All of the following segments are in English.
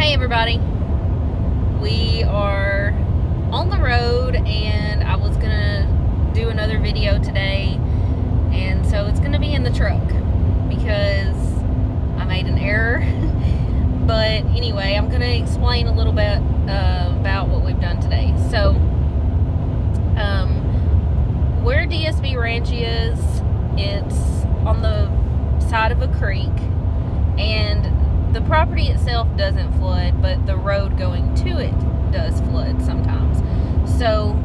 Hey everybody, we are on the road and I was gonna do another video today, and so it's gonna be in the truck because I made an error. But anyway, I'm gonna explain a little bit about what we've done today. So where DSB Ranch is, it's on the side of a creek, and the property itself doesn't flood, but the road going to it does flood sometimes. So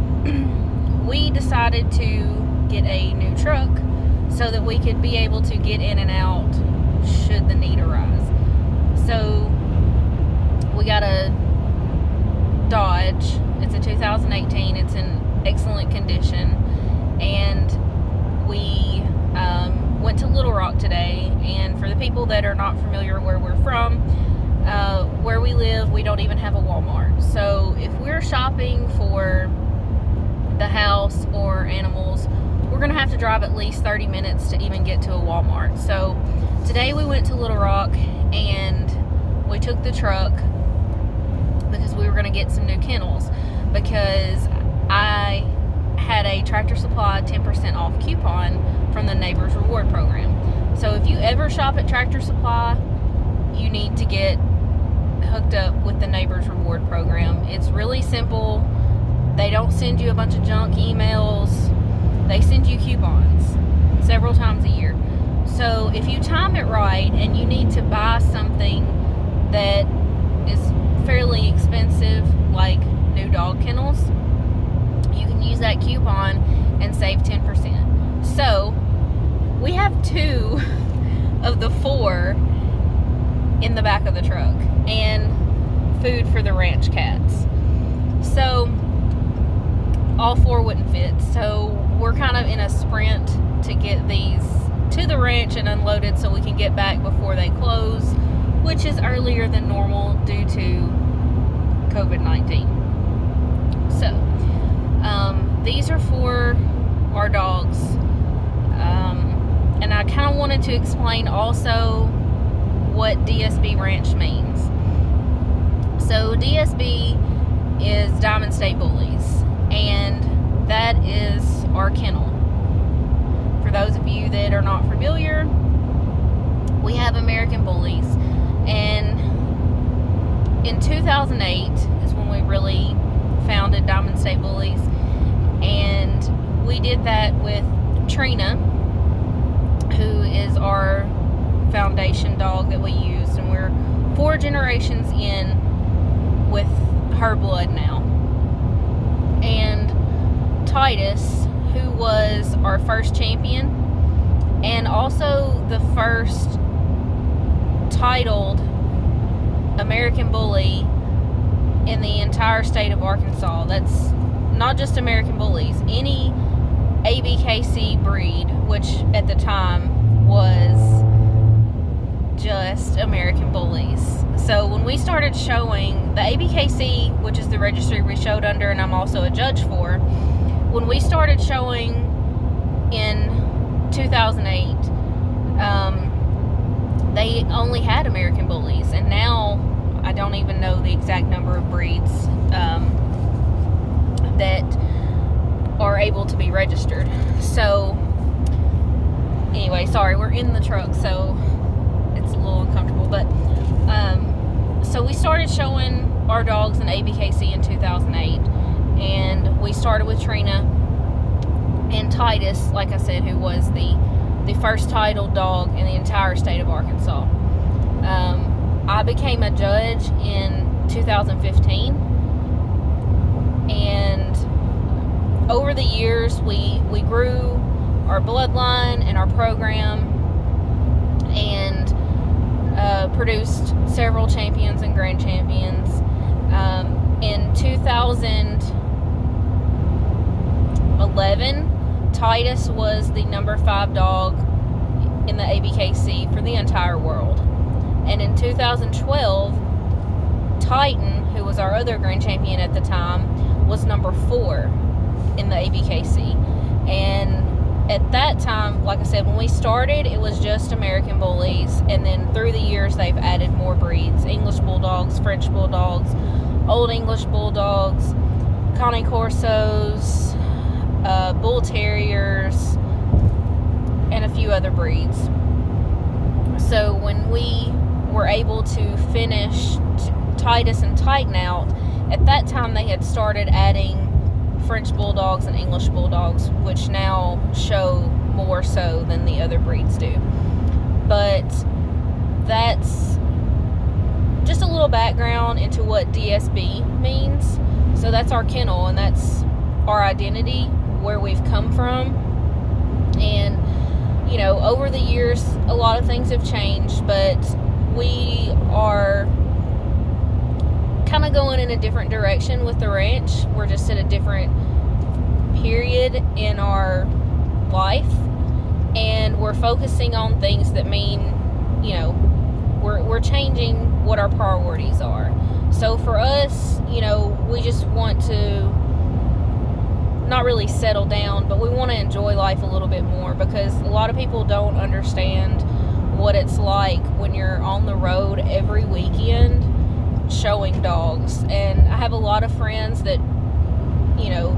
we decided to get a new truck so that we could be able to get in and out should the need arise. So we got a Dodge. It's a 2018. It's in excellent condition, and we went to Little Rock today. And for the people that are not familiar where we're from, where we live, we don't even have a Walmart. So if we're shopping for the house or animals, we're gonna have to drive at least 30 minutes to even get to a Walmart. So today we went to Little Rock and we took the truck because we were gonna get some new kennels, because I had a Tractor Supply 10% off coupon from the Neighbors Reward Program. So if you ever shop at Tractor Supply, you need to get hooked up with the Neighbors Reward Program. It's really simple. They don't send you a bunch of junk emails. They send you coupons several times a year. So if you time it right and you need to buy something that is fairly expensive, like new dog kennels, you can use that coupon and save 10%. So we have 2 of the 4 in the back of the truck, and food for the ranch cats. So all 4 wouldn't fit. So we're kind of in a sprint to get these to the ranch and unloaded so we can get back before they close, which is earlier than normal due to COVID-19. So these are for our dogs. And I kind of wanted to explain also what DSB Ranch means. So DSB is Diamond State Bullies, and that is our kennel. For those of you that are not familiar, we have American Bullies, and in 2008 is when we really founded Diamond State Bullies, and we did that with Trina, who is our foundation dog that we used, and we're 4 generations in with her blood now. And Titus, who was our first champion and also the first titled American Bully in the entire state of Arkansas. That's not just American Bullies, any ABKC breed, which at the time was just American Bullies. So when we started showing the ABKC, which is the registry we showed under and I'm also a judge for, when we started showing in 2008, they only had American Bullies, and now I don't even know the exact number of breeds that are able to be registered. So anyway, sorry, we're in the truck, so it's a little uncomfortable, but so we started showing our dogs in ABKC in 2008, and we started with Trina and Titus, like I said, who was the first titled dog in the entire state of Arkansas. I became a judge in 2015, and over the years we grew our bloodline and our program, and produced several champions and grand champions. In 2011, Titus was the number 5 dog in the ABKC for the entire world. And in 2012, Titan, who was our other grand champion at the time, was number 4 in the ABKC. And at that time, like I said, when we started, it was just American Bullies, and then through the years they've added more breeds: English Bulldogs, French Bulldogs, Old English Bulldogs, Cane Corsos, Bull Terriers, and a few other breeds. So when we were able to finish Titus and Tighten Out, at that time they had started adding French Bulldogs and English Bulldogs, which now show more so than the other breeds do. But that's just a little background into what DSB means. So that's our kennel, and that's our identity, where we've come from. And you know, over the years a lot of things have changed, but we are kind of going in a different direction with the ranch. We're just at a different period in our life, and we're focusing on things that mean, you know, we're changing what our priorities are. So for us, you know, we just want to not really settle down, but we want to enjoy life a little bit more, because a lot of people don't understand what it's like when you're on the road every weekend showing dogs. And I have a lot of friends that, you know,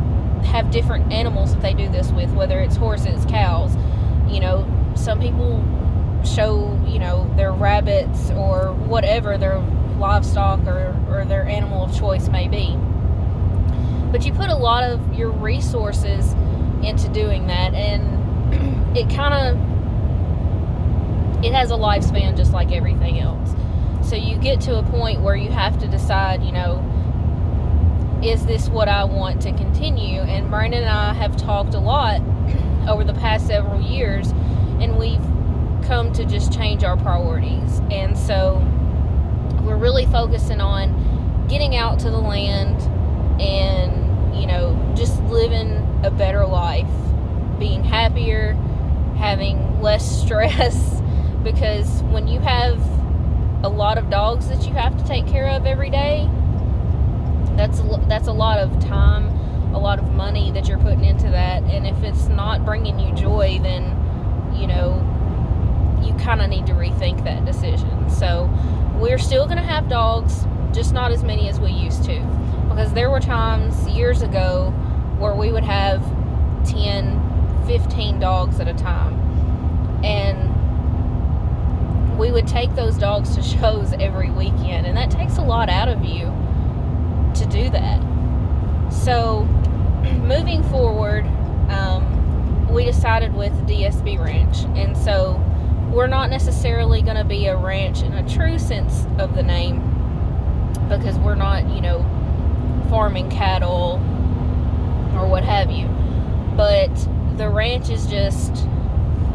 have different animals that they do this with, whether it's horses, cows. You know, some people show, you know, their rabbits or whatever their livestock or their animal of choice may be. But you put a lot of your resources into doing that, and it has a lifespan just like everything else. So you get to a point where you have to decide, you know, is this what I want to continue? And Brandon and I have talked a lot over the past several years, and we've come to just change our priorities. And so we're really focusing on getting out to the land and, you know, just living a better life, being happier, having less stress, because when you have a lot of dogs that you have to take care of every day, that's a lot of time, a lot of money that you're putting into that. And if it's not bringing you joy, then, you know, you kind of need to rethink that decision. So we're still going to have dogs, just not as many as we used to, because there were times years ago where we would have 10, 15 dogs at a time, and we would take those dogs to shows every weekend, and that takes a lot out of you to do that. So moving forward, we decided with DSB Ranch, and so we're not necessarily going to be a ranch in a true sense of the name, because we're not, you know, farming cattle or what have you. But the ranch is just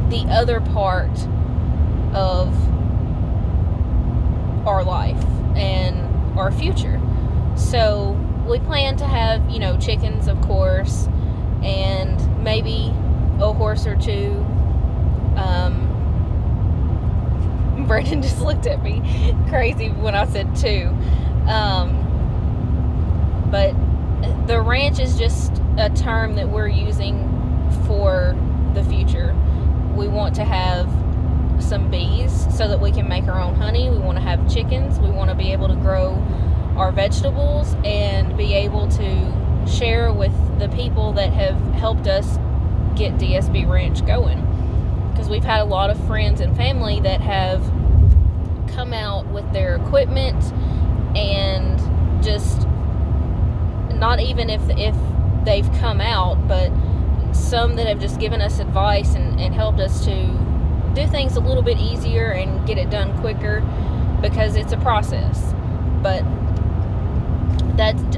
the other part of our life and our future. So we plan to have, you know, chickens, of course, and maybe a horse or two. Brendan just looked at me crazy when I said two. But the ranch is just a term that we're using for the future. We want to have some bees so that we can make our own honey. We want to have chickens. We want to be able to grow our vegetables and be able to share with the people that have helped us get DSB Ranch going. Because we've had a lot of friends and family that have come out with their equipment, and just not even if they've come out, but some that have just given us advice and helped us to do things a little bit easier and get it done quicker, because it's a process. But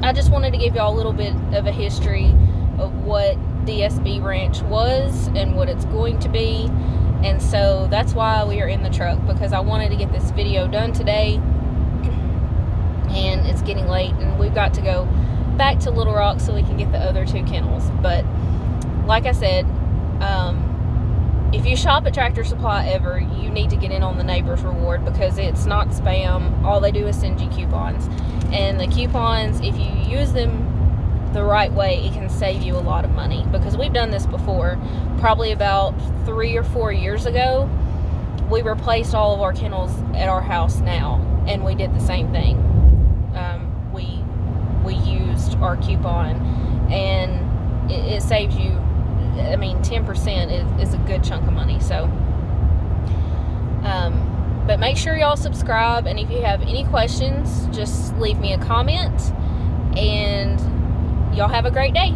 I just wanted to give y'all a little bit of a history of what DSB Ranch was and what it's going to be. And so that's why we are in the truck, because I wanted to get this video done today, and it's getting late and we've got to go back to Little Rock so we can get the other two kennels. But like I said, if you shop at Tractor Supply ever, you need to get in on the Neighbors Reward, because it's not spam. All they do is send you coupons, and the coupons, if you use them the right way, it can save you a lot of money, because we've done this before. Probably about 3 or 4 years ago, we replaced all of our kennels at our house now, and we did the same thing. We used our coupon, and it saves you, 10% is a good chunk of money. So but make sure y'all subscribe, and if you have any questions, just leave me a comment, and y'all have a great day.